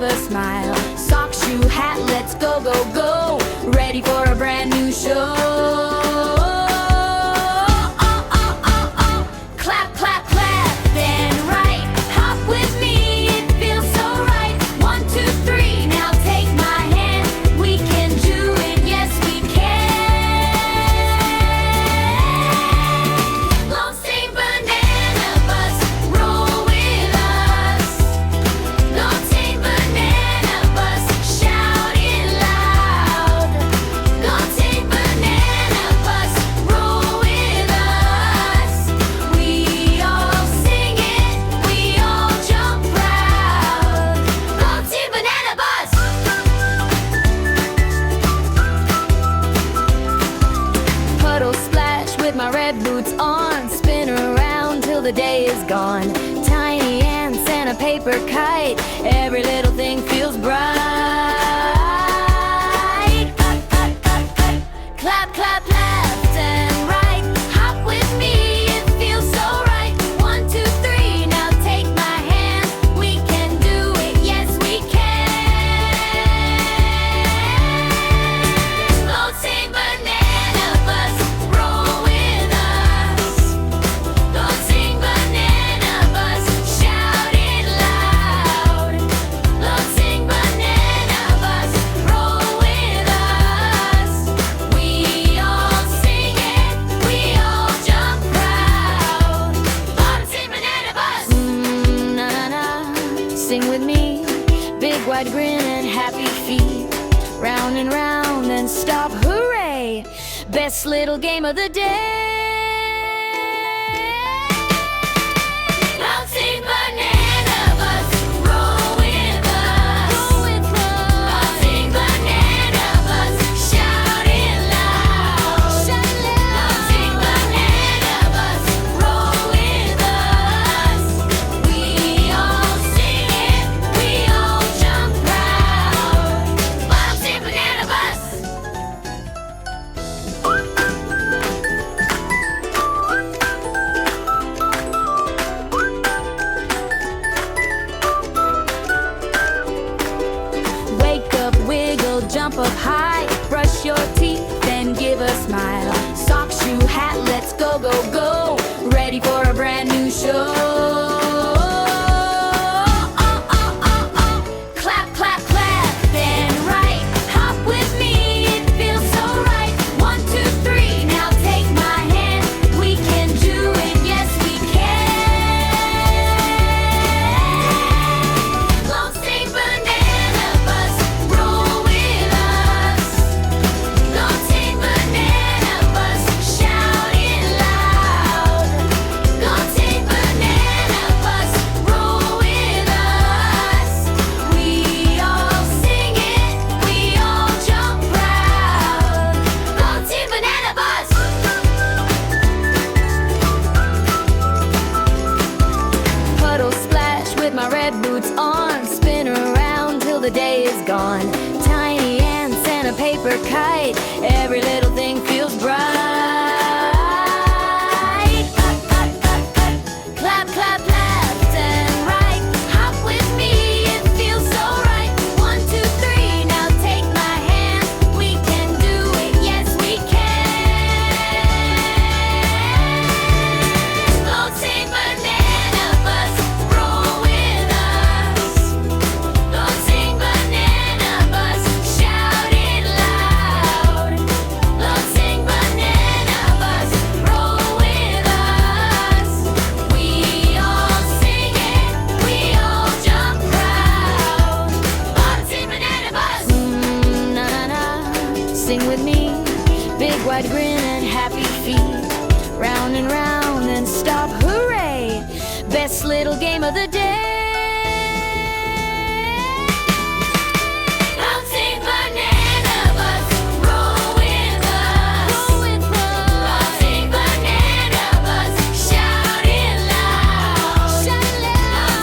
give a smile. Sock, shoe, hat, let's go, go, go. Ready for a brand new show. Clap, clap, clap, then right. Hop with me, it feels so right. 1, 2, 3, now take my hand. We can do it, yes we can. Lone Stain Banana Bus, roll with us. Lone Stain Banana Bus, shout it loud. Lone Stain Banana Bus, roll with us. We all sing it, we all jump proud. Lone Stain Banana Bus. Puddle splash with my red boots on, spin around till the day is gone. Tiny ants and a paper kite, every little thing feels bright. Clap, clap, left and right. Hop with me, it feels so right. 1, 2, 3, now take my hand. We can do it, yes we can. Lone Stain Banana Bus, roll with us. Lone Stain Banana Bus, shout it loud. Lone Stain Banana Bus, roll with us. We all sing it, we all jump proud. Lone Stain Banana Bus. Na na na, sing with me. Big wide grin and happy feet. Round and round, then stop, hooray! Best little game of the day. Lone Stain Banana Bus, roll with us. Lone Stain Banana Bus, shout it loud. Lone Stain Banana Bus, roll with us. We all sing it, we all jump proud. Lone Stain Banana Bus. Wake up, wiggle, jump up high. Brush your teeth, then give a smile. Sock, shoe, hat, let's go, go, go. Ready for a brand new show. Clap, clap, clap, then right. Hop with me, it feels so right. 1, 2, 3, now take my hand. We can do it, yes we can. Lone Stain Banana Bus, roll with us. Lone Stain Banana Bus, shout it loud. Lone Stain Banana Bus, roll with us. We all sing it, we all jump proud. Lone Stain Banana Bus. Puddle splash with my red boots on, spin around till the day is gone. Tiny ants and a paper kite, every little thing feels bright. Clap, clap, left and right. Hop with me, it feels so right. 1, 2, 3, now take my hand. We can do it, yes we can. Lone Stain Banana Bus, roll with us. Lone Stain Banana Bus, shout it loud. Lone Stain Banana Bus, roll with us. We all sing it, we all jump proud. Lone Stain Banana Bus. Na na na, sing with me. Big wide grin and happy feet. Round and round, then stop, hooray! Best little game of the day. Lone Stain Banana Bus, roll with us. Lone Stain Banana Bus, shout it loud. Lone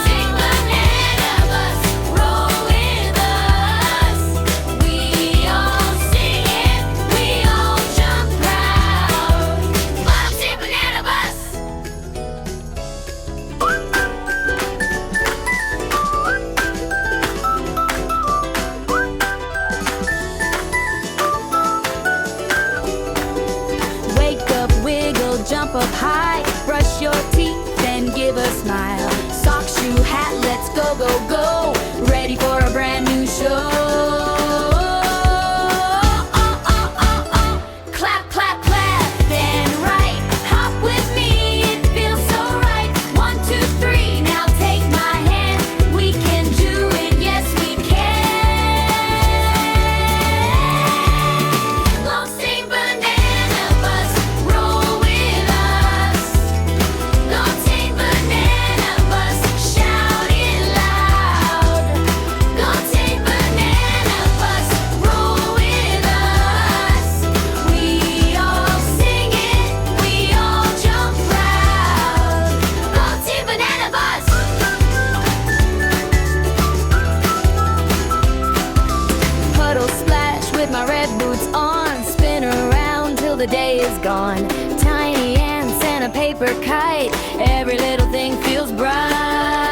Stain Banana Bus, roll with us. We all sing it, we all jump proud. Lone Stain Banana Bus. go, go, go, ready for a brand new show. Clap, clap, clap, then right. Hop with me, it feels so right. 1, 2, 3, now take my hand. We can do it, yes we can. Long string banana bus, roll with us. Long string banana bus, shout it loud. Long string banana bus, roll with us. We all sing it, we all jump proud. Long string banana bus. Puddle splash with my red boots on, spin around till the day is gone. Tiny ants and a paper kite, every little thing feels bright.